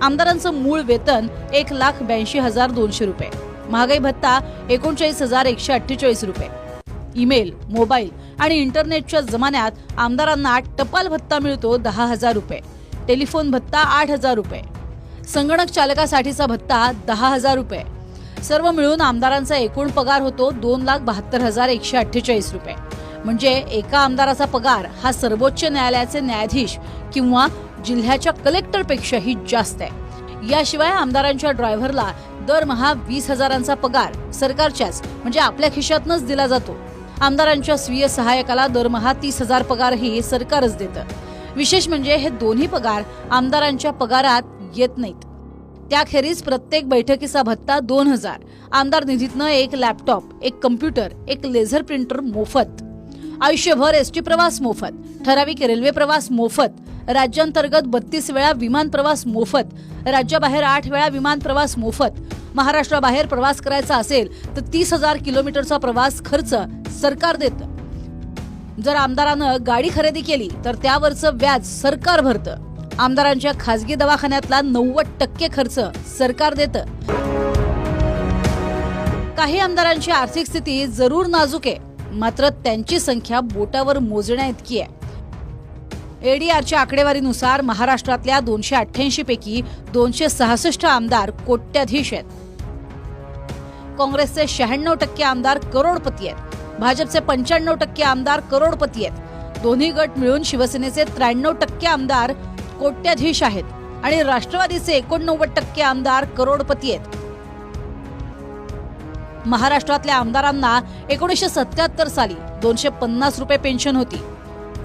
आमदारांचं मूळ वेतन 1,82,200 रुपये, महागाई भत्ता 39,148 रुपये, ईमेल, मोबाईल आणि इंटरनेटच्या जमान्यात आमदारांना टपाल भत्ता मिळतो 10,000 रुपये, टेलिफोन भत्ता 8,000 रुपये, संगणक चालकासाठीचा भत्ता 10,000 रुपये. सर्व मिळून आमदारांचा एकूण पगार होतो 2,72,148 रुपये. म्हणजे एका आमदाराचा पगार हा सर्वोच्च न्यायालयाचे न्यायाधीश किंवा जिल्ह्याच्या कलेक्टरपेक्षाही जास्त आहे. याशिवाय आमदारांच्या ड्रायव्हरला दरमहा 20,000चा पगार सरकारच्याच म्हणजे आपल्या खिशातनच दिला जातो. आमदारांच्या स्वीय सहाय्यकाला दरमहा 30,000 पगारही सरकारच देतं. विशेष म्हणजे हे दोन्ही पगार आमदारांच्या पगारात येत नाहीत. त्याखेरीज प्रत्येक बैठकीचा भत्ता 2,000, आमदार निधीतनं एक लॅपटॉप, एक कम्प्युटर, एक लेझर प्रिंटर मोफत, आयुष्यभर एसटी प्रवास मोफत, ठराविक रेल्वे प्रवास मोफत, राज्यांतर्गत 32 वेळा विमान प्रवास मोफत, राज्याबाहेर 8 वेळा विमान प्रवास मोफत, महाराष्ट्राबाहेर प्रवास करायचा असेल तर 30,000 किलोमीटरचा प्रवास खर्च सरकार देतं. जर आमदारानं गाडी खरेदी केली तर त्यावरचं व्याज सरकार भरतं. आमदारांच्या खासगी दवाखान्यातला 90% खर्च सरकार देतं. काही आमदारांची आर्थिक स्थिती जरूर नाजूक आहे, मात्र त्यांची संख्या बोटावर मोजण्या इतकी आहे. एडीआरच्या आकडेवारीनुसार महाराष्ट्रातल्या 288 पैकी 266 आमदार कोट्याधीश आहेत. काँग्रेसचे 96% आमदार करोडपती आहेत. भाजपचे 95% आमदार करोडपती आहेत. दोन्ही गट मिळून शिवसेनेचे 93% आमदार कोट्याधीश आहेत आणि राष्ट्रवादीचे 89% आमदार करोडपती आहेत. महाराष्ट्रातल्या आमदारांना 1977 साली 250 रुपये पेन्शन होती.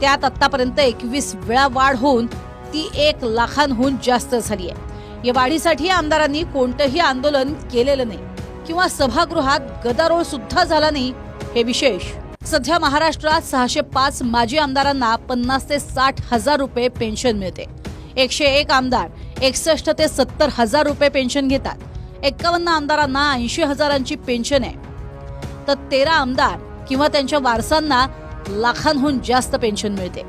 त्यात आतापर्यंत 21 वेळा वाढ होऊन ती 1 लाखांहून जास्त झाली आहे. या वाढीसाठी आमदारांनी कोणतंही आंदोलन केलेलं नाही किंवा सभागृहात गदारोळ सुद्धा झाला नाही, हे विशेष. सध्या महाराष्ट्रात 605 माजी आमदारांना 50 ते 60 हजार रुपये पेन्शन मिळते. 101 आमदार 61 ते 70 हजार रुपये पेन्शन घेतात. 51 आमदारांना 80 हजारांची पेन्शन आहे, तर 13 आमदार किंवा त्यांच्या वारसांना लाखांहून जास्त पेन्शन मिळते.